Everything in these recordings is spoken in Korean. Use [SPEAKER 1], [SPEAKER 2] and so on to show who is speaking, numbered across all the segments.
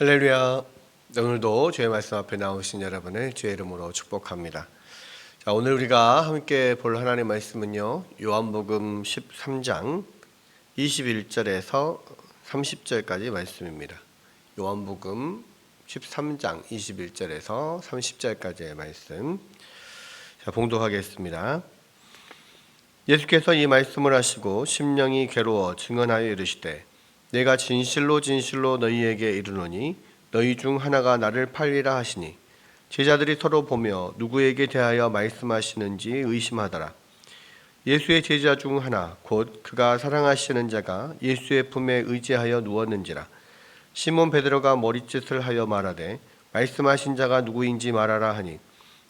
[SPEAKER 1] 할렐루야. 오늘도 주의 말씀 앞에 나오신 여러분을 주의 이름으로 축복합니다. 자, 오늘 우리가 함께 볼 하나님의 말씀은요, 요한복음 13장 21절에서 30절까지 말씀입니다. 요한복음 13장 21절에서 30절까지의 말씀. 자, 봉독하겠습니다. 예수께서 이 말씀을 하시고 심령이 괴로워 증언하여 이르시되 내가 진실로 진실로 너희에게 이르노니 너희 중 하나가 나를 팔리라 하시니 제자들이 서로 보며 누구에게 대하여 말씀하시는지 의심하더라. 예수의 제자 중 하나 곧 그가 사랑하시는 자가 예수의 품에 의지하여 누웠는지라. 시몬 베드로가 머리짓을 하여 말하되 말씀하신 자가 누구인지 말하라 하니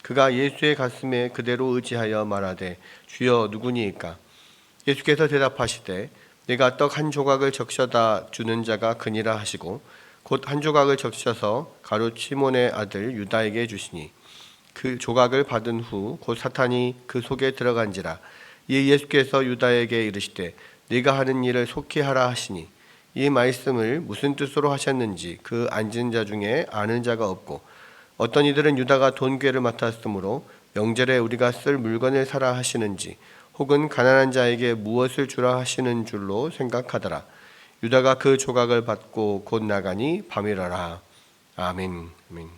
[SPEAKER 1] 그가 예수의 가슴에 그대로 의지하여 말하되 주여 누구니이까. 예수께서 대답하시되 내가 떡 한 조각을 적셔다 주는 자가 그니라 하시고 곧 한 조각을 적셔서 가룟 시몬의 아들 유다에게 주시니 그 조각을 받은 후 곧 사탄이 그 속에 들어간지라. 이에 예수께서 유다에게 이르시되 네가 하는 일을 속히 하라 하시니 이 말씀을 무슨 뜻으로 하셨는지 그 앉은 자 중에 아는 자가 없고 어떤 이들은 유다가 돈괴를 맡았으므로 명절에 우리가 쓸 물건을 사라 하시는지 혹은 가난한 자에게 무엇을 주라 하시는 줄로 생각하더라. 유다가 그 조각을 받고 곧 나가니 밤이라라. 아멘. 아멘.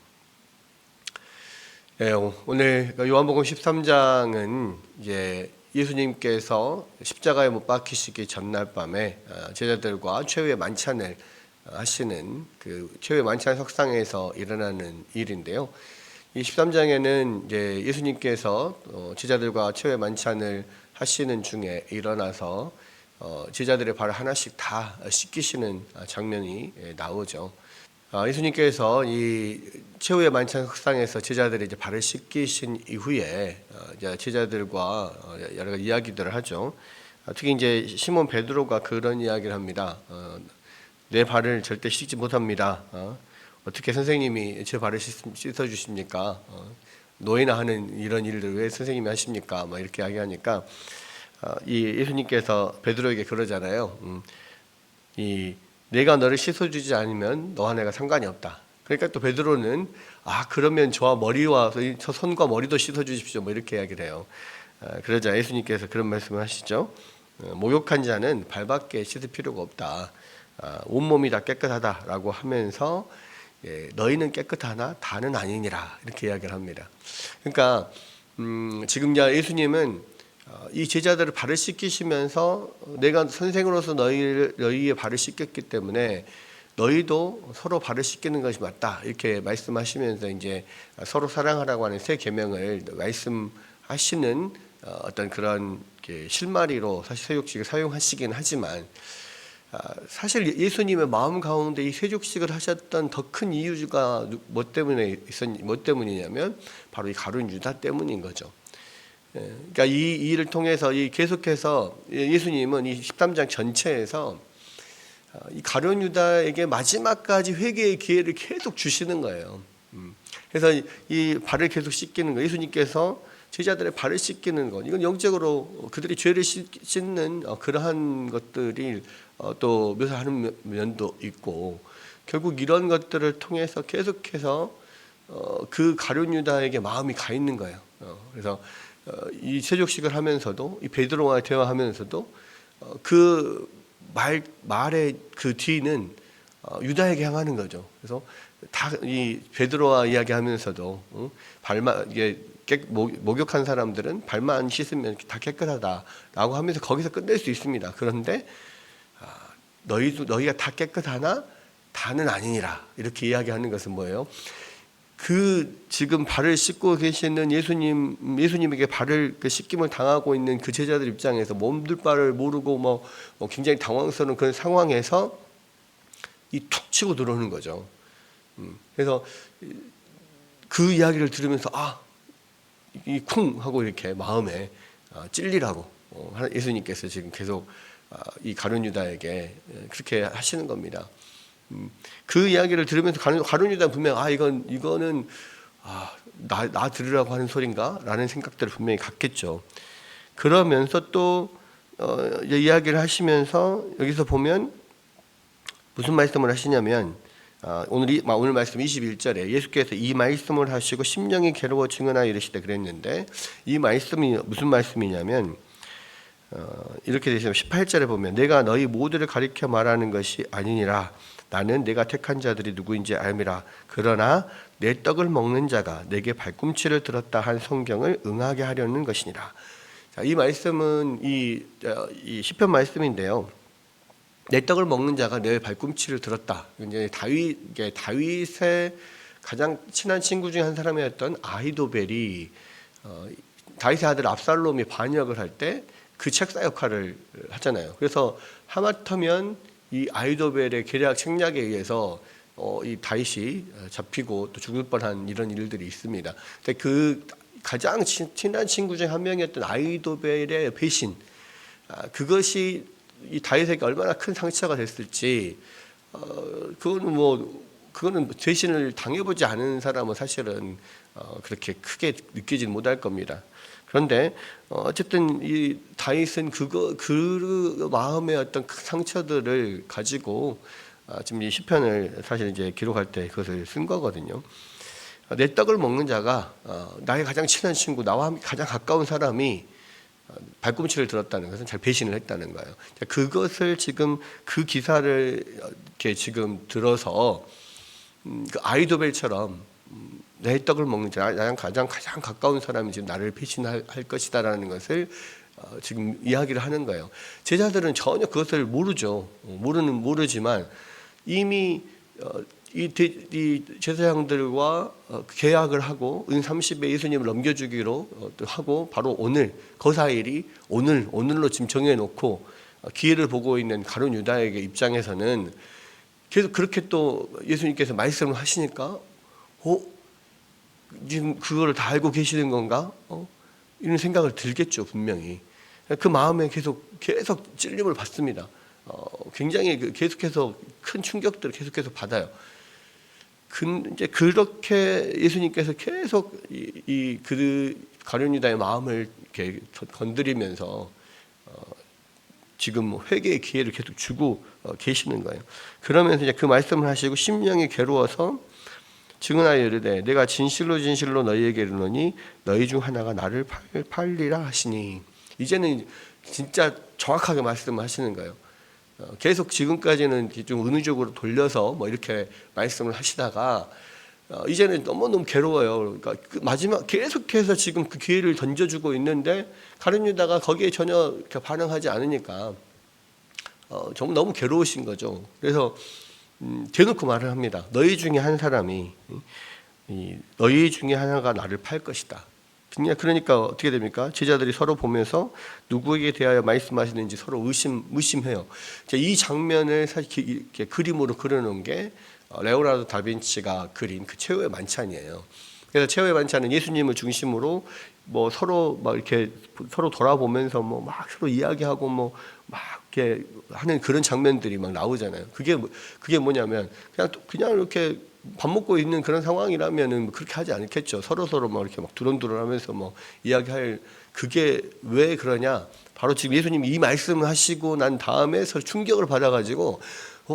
[SPEAKER 1] 네, 오늘 요한복음 13장은 이제 예수님께서 십자가에 못 박히시기 전날 밤에 제자들과 최후의 만찬을 하시는 그 최후의 만찬 석상에서 일어나는 일인데요. 이 13장에는 이제 예수님께서 제자들과 최후의 만찬을 하시는 중에 일어나서 제자들의 발을 하나씩 다 씻기시는 장면이 나오죠. 예수님께서 이 최후의 만찬 석상에서 제자들이 이제 발을 씻기신 이후에 이제 제자들과 여러 가지 이야기들을 하죠. 특히 이제 시몬 베드로가 그런 이야기를 합니다. 내 발을 절대 씻지 못합니다. 어떻게 선생님이 제 발을 씻어 주십니까? 노예나 하는 이런 일들 왜 선생님이 하십니까? 막 이렇게 이야기하니까 이 예수님께서 베드로에게 그러잖아요. 내가 너를 씻어주지 않으면 너와 내가 상관이 없다. 그러니까 또 베드로는 그러면 저와 머리와 저 손과 머리도 씻어주십시오. 뭐 이렇게 이야기를 해요. 그러자 예수님께서 그런 말씀을 하시죠. 목욕한 자는 발밖에 씻을 필요가 없다. 온몸이 다 깨끗하다라고 하면서 너희는 깨끗하나 다는 아니니라 이렇게 이야기를 합니다. 그러니까 지금 예수님은 이 제자들을 발을 씻기시면서 내가 선생으로서 너희의 발을 씻겼기 때문에 너희도 서로 발을 씻기는 것이 맞다 이렇게 말씀하시면서 이제 서로 사랑하라고 하는 새 계명을 말씀하시는 어떤 그런 실마리로 사실 세족식을 사용하시긴 하지만 사실 예수님의 마음 가운데 이 세족식을 하셨던 더 큰 이유가 뭐 때문이냐면 바로 이 가룟 유다 때문인 거죠. 그러니까 이 일을 통해서 계속해서 예수님은 이 13장 전체에서 이 가룟 유다에게 마지막까지 회개의 기회를 계속 주시는 거예요. 그래서 이 발을 계속 씻기는 거, 예수님께서 제자들의 발을 씻기는 것, 이건 영적으로 그들이 죄를 씻는 그러한 것들이 또 묘사하는 면도 있고, 결국 이런 것들을 통해서 계속해서 그 가룟 유다에게 마음이 가 있는 거예요. 그래서 이 세족식을 하면서도 이 베드로와 대화하면서도 그 말의 그 뒤는 유다에게 향하는 거죠. 그래서 다 이 베드로와 이야기하면서도 발만 목욕한 사람들은 발만 씻으면 다 깨끗하다라고 하면서 거기서 끝낼 수 있습니다. 그런데 너희가 다 깨끗하나 다는 아니니라 이렇게 이야기하는 것은 뭐예요? 그 지금 발을 씻고 계시는 예수님에게 발을 씻김을 당하고 있는 그 제자들 입장에서 몸둘 바를 모르고 굉장히 당황스러운 그런 상황에서 이 툭 치고 들어오는 거죠. 그래서 그 이야기를 들으면서 이 쿵 하고 이렇게 마음에 찔리라고 예수님께서 지금 계속 이 가룟 유다에게 그렇게 하시는 겁니다. 그 이야기를 들으면서 가룟 유다는 분명 이거는 나 들으라고 하는 소린가? 라는 생각들을 분명히 갖겠죠. 그러면서 또 이야기를 하시면서 여기서 보면 무슨 말씀을 하시냐면 오늘 말씀 21절에 예수께서 이 말씀을 하시고 심령이 괴로워 증언하여 이르시되 그랬는데, 이 말씀이 무슨 말씀이냐면 이렇게 되시면 18절에 보면 내가 너희 모두를 가리켜 말하는 것이 아니니라. 나는 내가 택한 자들이 누구인지 알미라. 그러나 내 떡을 먹는 자가 내게 발꿈치를 들었다 한 성경을 응하게 하려는 것이니라. 자, 이 말씀은 이 시편 말씀인데요. 내 떡을 먹는 자가 내 발꿈치를 들었다. 이제 다윗의 가장 친한 친구 중에 한 사람이었던 아히도벨이 다윗의 아들 압살롬이 반역을 할 때 그 책사 역할을 하잖아요. 그래서 하마터면 이 아히도벨의 계략 책략에 의해서 이 다윗이 잡히고 또 죽을 뻔한 이런 일들이 있습니다. 근데 그 가장 친한 친구 중 한 명이었던 아히도벨의 배신, 그것이 이 다윗에게 얼마나 큰 상처가 됐을지, 그거는 배신을 당해보지 않은 사람은 사실은 그렇게 크게 느끼지는 못할 겁니다. 그런데 어쨌든 이 다윗은 그 마음의 어떤 상처들을 가지고 지금 이 시편을 사실 이제 기록할 때 그것을 쓴 거거든요. 내 떡을 먹는 자가 나의 가장 친한 친구, 나와 가장 가까운 사람이 발꿈치를 들었다는 것은 잘 배신을 했다는 거예요. 그것을 지금 그 기사를 이렇게 지금 들어서 그 아히도벨처럼 내 떡을 먹는 자, 나랑 가장 가까운 사람이 지금 나를 배신할 것이다라는 것을 지금 이야기를 하는 거예요. 제자들은 전혀 그것을 모르죠. 모르지만 이미 이 제사장들과 계약을 하고 은 30에 예수님을 넘겨주기로 하고 바로 오늘 거사일이 오늘로 지금 정해놓고 기회를 보고 있는 가룟 유다에게 입장에서는 계속 그렇게 또 예수님께서 말씀을 하시니까 지금 그거를 다 알고 계시는 건가? 이런 생각을 들겠죠, 분명히. 그 마음에 계속 찔림을 받습니다. 굉장히 계속해서 큰 충격들을 계속해서 받아요. 이제 그렇게 예수님께서 계속 그 가룟 유다의 마음을 이렇게 건드리면서 지금 회개의 기회를 계속 주고 계시는 거예요. 그러면서 이제 그 말씀을 하시고 심령이 괴로워서 증언하여 이르되 내가 진실로 너희에게 이르노니 너희 중 하나가 나를 팔리라 하시니, 이제는 진짜 정확하게 말씀하시는 거예요. 계속 지금까지는 좀 은유적으로 돌려서 뭐 이렇게 말씀을 하시다가 이제는 너무 괴로워요. 그러니까 마지막 계속해서 지금 그 기회를 던져주고 있는데 가룟 유다가 거기에 전혀 이렇게 반응하지 않으니까 정말 너무 괴로우신 거죠. 그래서 대놓고 말을 합니다. 너희 중에 한 사람이 너희 중에 하나가 나를 팔 것이다. 그러니까 어떻게 됩니까? 제자들이 서로 보면서 누구에게 대하여 말씀하시는지 서로 의심해요. 이 장면을 사실 이렇게 그림으로 그려놓은 게 레오나르도 다빈치가 그린 그 최후의 만찬이에요. 그래서 최후의 만찬은 예수님을 중심으로 뭐 서로 막 이렇게 서로 돌아보면서 뭐 막 서로 이야기하고 뭐 막 이렇게 하는 그런 장면들이 막 나오잖아요. 그게 뭐냐면 그냥 이렇게 밥 먹고 있는 그런 상황이라면은 그렇게 하지 않겠죠. 서로 막 이렇게 막 두런두런하면서 뭐 이야기할, 그게 왜 그러냐? 바로 지금 예수님이 이 말씀을 하시고 난 다음에 서로 충격을 받아가지고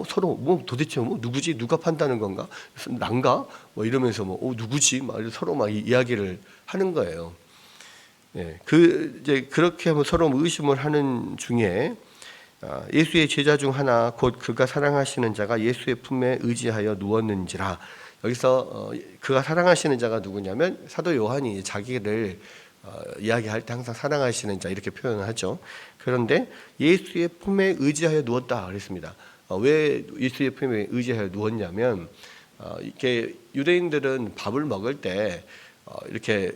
[SPEAKER 1] 서로 뭐 도대체 뭐 누구지? 누가 판다는 건가? 난가? 뭐 이러면서 뭐 누구지? 막 서로 막 이야기를 하는 거예요. 네, 이제 그렇게 서로 의심을 하는 중에 예수의 제자 중 하나 곧 그가 사랑하시는 자가 예수의 품에 의지하여 누웠는지라. 여기서 그가 사랑하시는 자가 누구냐면 사도 요한이 자기를 이야기할 때 항상 사랑하시는 자 이렇게 표현을 하죠. 그런데 예수의 품에 의지하여 누웠다 그랬습니다. 왜 예수의 품에 의지하여 누웠냐면 이렇게 유대인들은 밥을 먹을 때 이렇게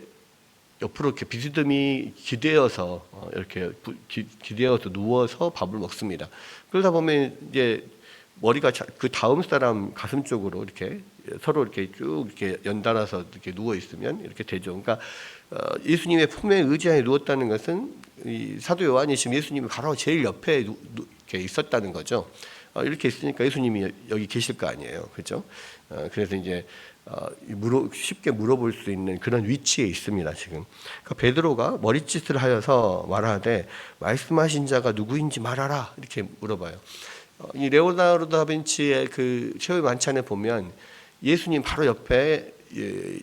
[SPEAKER 1] 옆으로 이렇게 비스듬히 기대어서 이렇게 기대어서 누워서 밥을 먹습니다. 그러다 보면 이제 머리가 그 다음 사람 가슴 쪽으로 이렇게 서로 이렇게 쭉 이렇게 연달아서 이렇게 누워 있으면 이렇게 되죠. 그러니까 예수님의 품에 의지하여 누웠다는 것은 이 사도 요한이 지금 예수님이 바로 제일 옆에 이렇게 있었다는 거죠. 이렇게 있으니까 예수님이 여기 계실 거 아니에요, 그렇죠? 그래서 이제 쉽게 물어볼 수 있는 그런 위치에 있습니다. 지금 그러니까 베드로가 머리짓을 하여서 말하되 말씀하신 자가 누구인지 말하라 이렇게 물어봐요. 이 레오나르도 다빈치의 그 최후의 만찬에 보면 예수님 바로 옆에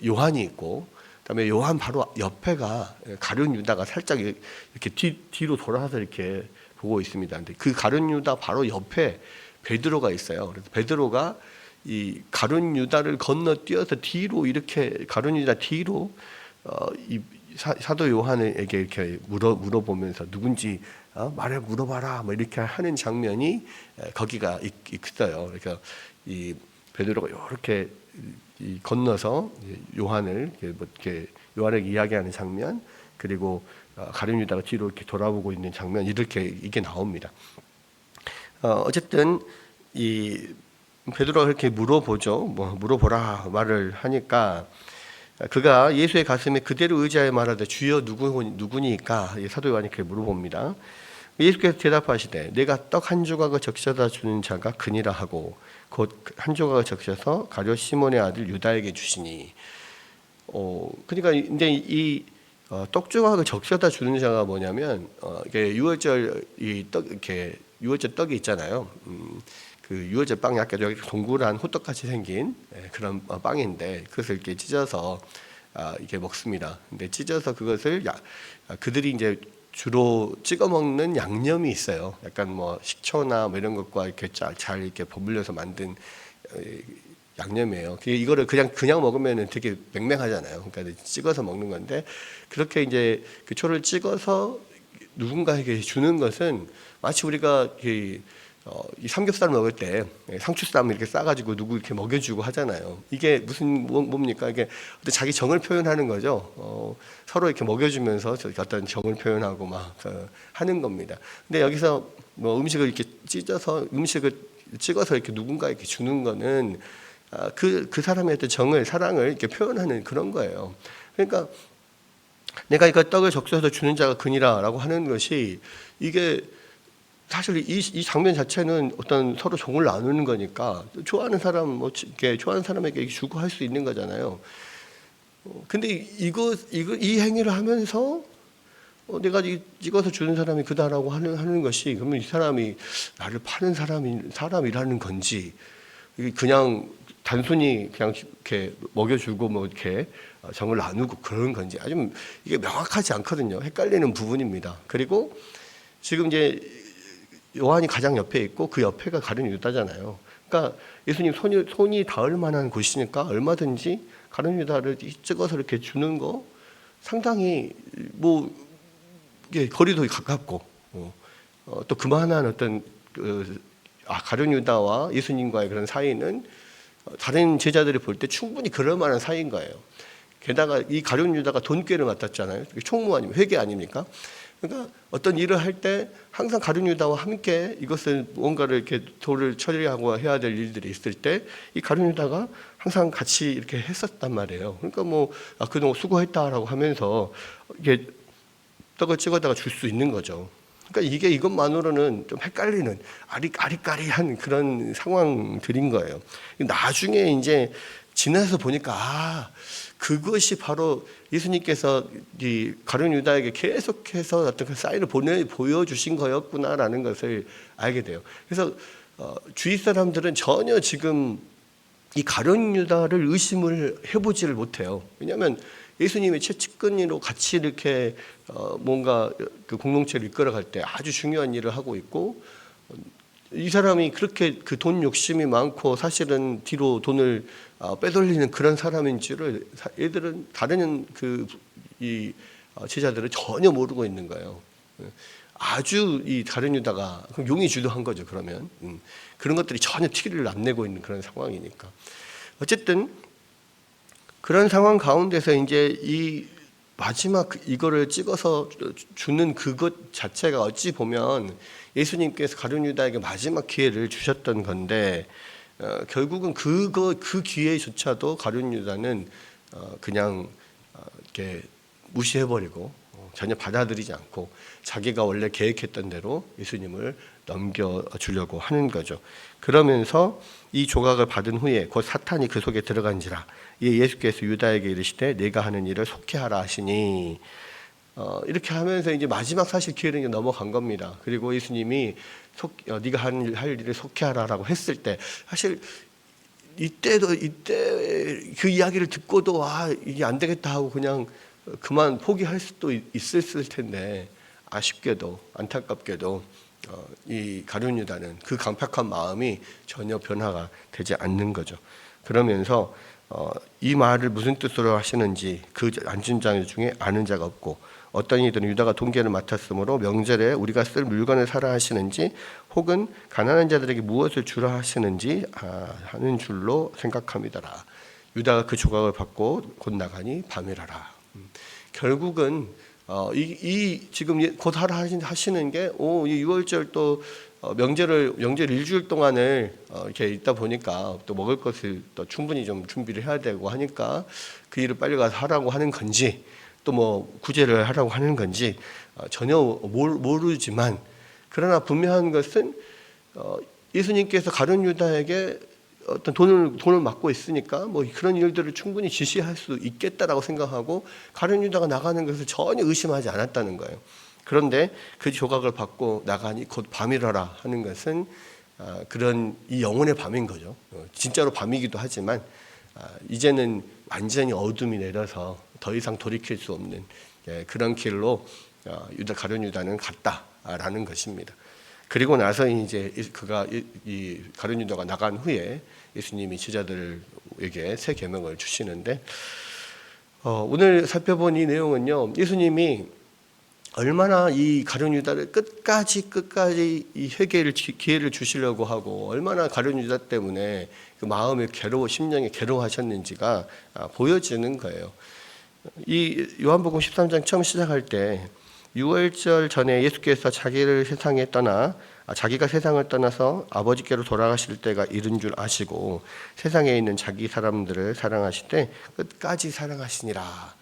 [SPEAKER 1] 요한이 있고, 그다음에 요한 바로 옆에가 가룟 유다가 살짝 이렇게 뒤로 돌아서 이렇게 보고 있습니다. 근데 그 가룟 유다 바로 옆에 베드로가 있어요. 그래서 베드로가 이 가룟 유다를 건너뛰어서 뒤로 이렇게 가룟 유다 뒤로 이 사도 요한에게 이렇게 물어보면서 누군지 물어봐라 뭐 이렇게 하는 장면이 거기가 있어요. 그러니까 이 베드로가 이렇게 건너서 요한을 요한에게 이야기하는 장면, 그리고 가룟 유다가 뒤로 이렇게 돌아보고 있는 장면, 이렇게 이게 나옵니다. 어쨌든 이 베드로가 그렇게 물어보죠. 뭐 물어보라 말을 하니까 그가 예수의 가슴에 그대로 의지하여 말하되 주여 누구니까 사도 요한이 그렇게 물어봅니다. 예수께서 대답하시되 내가 떡 한 조각을 적셔다 주는 자가 그니라 하고 곧 한 조각을 적셔서 가룟 시몬의 아들 유다에게 주시니. 그러니까 이제 이 떡 조각을 적셔다 주는 자가 뭐냐면 이게 유월절 이렇게 유월절 떡이 있잖아요. 그 유월절 빵이 약간 여기 동그란 호떡같이 생긴 그런 빵인데 그것을 이렇게 찢어서 이렇게 먹습니다. 근데 찢어서 그것을 그들이 이제 주로 찍어 먹는 양념이 있어요. 약간 뭐 식초나 뭐 이런 것과 이렇게 잘 이렇게 버무려서 만든 양념이에요. 이거를 그냥 먹으면 되게 맹맹하잖아요. 그러니까 찍어서 먹는 건데, 그렇게 이제 그 초를 찍어서 누군가에게 주는 것은 마치 우리가 이 삼겹살 먹을 때 상추쌈 이렇게 싸가지고 누구 이렇게 먹여주고 하잖아요. 이게 무슨 뭡니까? 이게 자기 정을 표현하는 거죠. 서로 이렇게 먹여주면서 어떤 정을 표현하고 막 하는 겁니다. 근데 여기서 뭐 음식을 이렇게 음식을 찍어서 이렇게 누군가에게 주는 거는 그 사람의 어떤 정을, 사랑을 이렇게 표현하는 그런 거예요. 그러니까 내가 이거 떡을 적셔서 주는 자가 그니라라고 하는 것이, 이게 사실 이 장면 자체는 어떤 서로 정을 나누는 거니까 좋아하는 사람 뭐 이렇게 좋아하는 사람에게 주고 할 수 있는 거잖아요. 근데 이 행위를 하면서 내가 찍어서 주는 사람이 그다라고 하는 것이, 그러면 이 사람이 나를 파는 사람이라는 건지, 그냥 단순히 그냥 이렇게 먹여주고 뭐 이렇게 정을 나누고 그런 건지 아주 이게 명확하지 않거든요. 헷갈리는 부분입니다. 그리고 지금 이제 요한이 가장 옆에 있고 그 옆에가 가룟 유다잖아요. 그러니까 예수님 손이 닿을 만한 곳이니까 얼마든지 가룟 유다를 찍어서 이렇게 주는 거 상당히 뭐 이게 거리도 가깝고 또 그만한 어떤 가룟 유다와 예수님과의 그런 사이는 다른 제자들이 볼 때 충분히 그럴 만한 사이인 거예요. 게다가 이 가룟 유다가 돈꾀를 맡았잖아요. 총무 아니면 회계 아닙니까? 그러니까 어떤 일을 할 때 항상 가룟 유다와 함께 이것을 뭔가를 이렇게 도를 처리하고 해야 될 일들이 있을 때 이 가룟 유다가 항상 같이 이렇게 했었단 말이에요. 그러니까 뭐 그동안 수고했다라고 하면서 이게 떡을 찍어다가 줄 수 있는 거죠. 그러니까 이것만으로는 좀 헷갈리는 아리까리한 그런 상황들인 거예요. 나중에 이제 지나서 보니까 그것이 바로 예수님께서 이 가룟 유다에게 계속해서 어떤 그 사인을 보여주신 거였구나라는 것을 알게 돼요. 그래서 주위 사람들은 전혀 지금 이 가룟 유다를 의심을 해보지를 못해요. 왜냐하면 예수님의 최측근으로 같이 이렇게 뭔가 그 공동체를 이끌어갈 때 아주 중요한 일을 하고 있고, 이 사람이 그렇게 그 돈 욕심이 많고 사실은 뒤로 돈을 빼돌리는 그런 사람인 줄을 얘들은 다른 이 제자들은 전혀 모르고 있는 거예요. 아주 이 가룟 유다가 용이 주도한 거죠. 그러면 그런 것들이 전혀 티를 안 내고 있는 그런 상황이니까. 어쨌든 그런 상황 가운데서 이제 이 마지막 이거를 찍어서 주는 그것 자체가 어찌 보면 예수님께서 가룟 유다에게 마지막 기회를 주셨던 건데, 결국은 그 기회조차도 가룟 유다는 그냥 이렇게 무시해버리고 전혀 받아들이지 않고 자기가 원래 계획했던 대로 예수님을 넘겨주려고 하는 거죠. 그러면서 이 조각을 받은 후에 곧 사탄이 그 속에 들어간지라 예수께서 유다에게 이르시되 내가 하는 일을 속히 하라 하시니, 이렇게 하면서 이제 마지막 사실 기회는 이제 넘어간 겁니다. 그리고 예수님이 네가 할 일을 속히하라라고 했을 때 사실 이때 그 이야기를 듣고도 이게 안 되겠다 하고 그냥 그만 포기할 수도 있었을 텐데 아쉽게도 안타깝게도 이 가룟 유다는 그 강팍한 마음이 전혀 변화가 되지 않는 거죠. 그러면서 이 말을 무슨 뜻으로 하시는지 그 앉은 자 중에 아는 자가 없고 어떤 이들은 유다가 동계를 맡았으므로 명절에 우리가 쓸 물건을 사라 하시는지 혹은 가난한 자들에게 무엇을 주라 하시는지 하는 줄로 생각합니다라. 유다가 그 조각을 받고 곧 나가니 밤이라라. 결국은 지금 곧 하라 하시는 게 이 6월절 또 명절 일주일 동안을 이렇게 있다 보니까 또 먹을 것을 또 충분히 좀 준비를 해야 되고 하니까 그 일을 빨리 가서 하라고 하는 건지 또 뭐 구제를 하라고 하는 건지 전혀 모르지만 그러나 분명한 것은 예수님께서 가룟 유다에게 어떤 돈을 맡고 있으니까 뭐 그런 일들을 충분히 지시할 수 있겠다라고 생각하고 가룟 유다가 나가는 것을 전혀 의심하지 않았다는 거예요. 그런데 그 조각을 받고 나가니 곧 밤이라라 하는 것은 그런 이 영혼의 밤인 거죠. 진짜로 밤이기도 하지만 이제는 완전히 어둠이 내려서 더 이상 돌이킬 수 없는 그런 길로 가룟 유다는 갔다라는 것입니다. 그리고 나서 이제 그가 이 가룟 유다가 나간 후에 예수님이 제자들에게 새 계명을 주시는데 오늘 살펴본 이 내용은요, 예수님이 얼마나 이 가룟 유다를 끝까지 이 회개를 기회를 주시려고 하고 얼마나 가룟 유다 때문에 그 마음이 심령이 괴로워하셨는지가 보여지는 거예요. 이 요한복음 13장 처음 시작할 때 6월절 전에 예수께서 자기가 세상을 떠나서 아버지께로 돌아가실 때가 이른 줄 아시고 세상에 있는 자기 사람들을 사랑하실 때 끝까지 사랑하시니라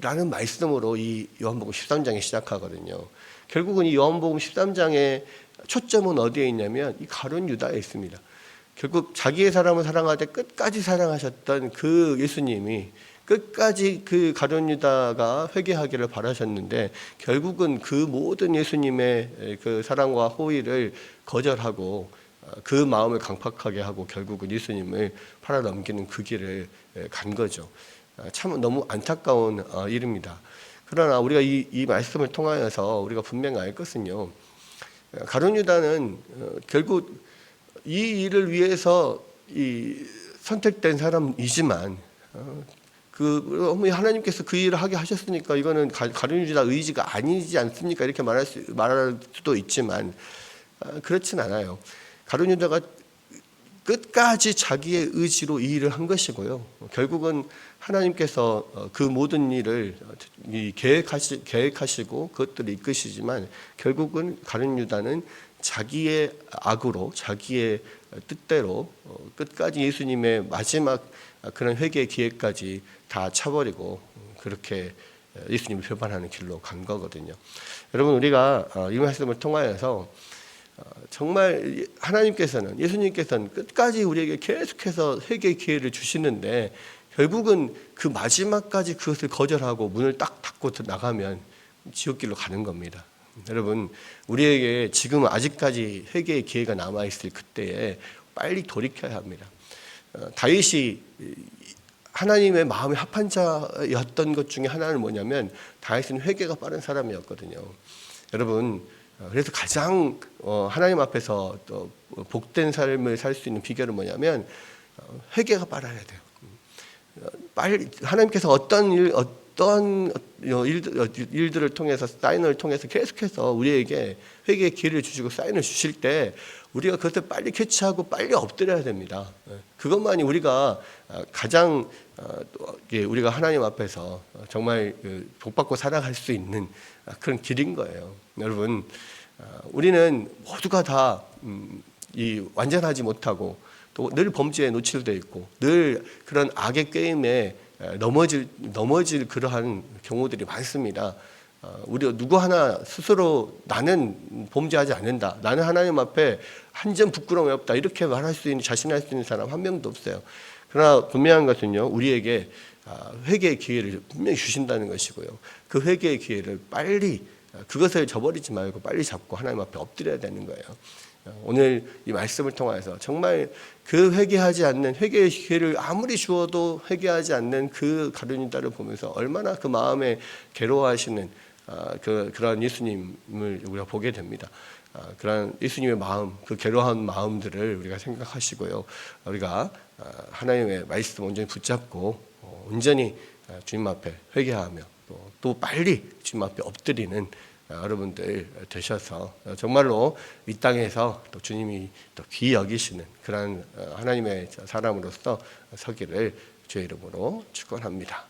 [SPEAKER 1] 라는 말씀으로 이 요한복음 13장이 시작하거든요. 결국은 이 요한복음 13장의 초점은 어디에 있냐면 이 가룟 유다에 있습니다. 결국 자기의 사람을 사랑하되 끝까지 사랑하셨던 그 예수님이 끝까지 그 가룟 유다가 회개하기를 바라셨는데 결국은 그 모든 예수님의 그 사랑과 호의를 거절하고 그 마음을 강팍하게 하고 결국은 예수님을 팔아넘기는 그 길을 간 거죠. 참 너무 안타까운 일입니다. 그러나 우리가 이 말씀을 통하여서 우리가 분명히 알 것은요, 가룟 유다는 결국 이 일을 위해서 선택된 사람이지만 하나님께서 그 일을 하게 하셨으니까 이거는 가룟 유다 의지가 아니지 않습니까? 이렇게 말할 수도 있지만 그렇진 않아요. 가룟 유다가 끝까지 자기의 의지로 이 일을 한 것이고요. 결국은 하나님께서 그 모든 일을 계획하시고 그것들을 이끄시지만 결국은 가룟 유다는 자기의 악으로 자기의 뜻대로 끝까지 예수님의 마지막 그런 회개의 기회까지 다 차버리고 그렇게 예수님을 배반하는 길로 간 거거든요. 여러분, 우리가 이 말씀을 통하여서 정말 예수님께서는 끝까지 우리에게 계속해서 회개의 기회를 주시는데 결국은 그 마지막까지 그것을 거절하고 문을 딱 닫고 나가면 지옥길로 가는 겁니다. 여러분, 우리에게 지금 아직까지 회개의 기회가 남아있을 그때에 빨리 돌이켜야 합니다. 다윗이 하나님의 마음에 합한 자였던 것 중에 하나는 뭐냐면 다윗은 회개가 빠른 사람이었거든요. 여러분, 그래서 가장 하나님 앞에서 또 복된 삶을 살 수 있는 비결은 뭐냐면 회개가 빨라야 돼요. 빨리 하나님께서 어떤 일들을 통해서 사인을 통해서 계속해서 우리에게 회개의 기회를 주시고 사인을 주실 때 우리가 그것을 빨리 캐치하고 빨리 엎드려야 됩니다. 그것만이 우리가 가장 우리가 하나님 앞에서 정말 복받고 살아갈 수 있는 그런 길인 거예요. 여러분, 우리는 모두가 다 완전하지 못하고 또 늘 범죄에 노출되어 있고 늘 그런 악의 게임에 넘어질 그러한 경우들이 많습니다. 우리 누구 하나 스스로 나는 범죄하지 않는다, 나는 하나님 앞에 한 점 부끄러움이 없다 이렇게 말할 수 있는 자신할 수 있는 사람 한 명도 없어요. 그러나 분명한 것은요, 우리에게 회개의 기회를 분명히 주신다는 것이고요. 그 회개의 기회를 빨리 그것을 저버리지 말고 빨리 잡고 하나님 앞에 엎드려야 되는 거예요. 오늘 이 말씀을 통해서 정말 그 회개하지 않는 회개의 기회를 아무리 주어도 회개하지 않는 그 가룟 유다를 보면서 얼마나 그 마음에 괴로워하시는 그러한 예수님을 우리가 보게 됩니다. 그러한 예수님의 마음, 그 괴로운 마음들을 우리가 생각하시고요. 우리가 하나님의 말씀 온전히 붙잡고 온전히 주님 앞에 회개하며 또 빨리 주님 앞에 엎드리는 여러분들 되셔서 정말로 이 땅에서 또 주님이 또 귀히 여기시는 그런 하나님의 사람으로서 서기를 주의 이름으로 축원합니다.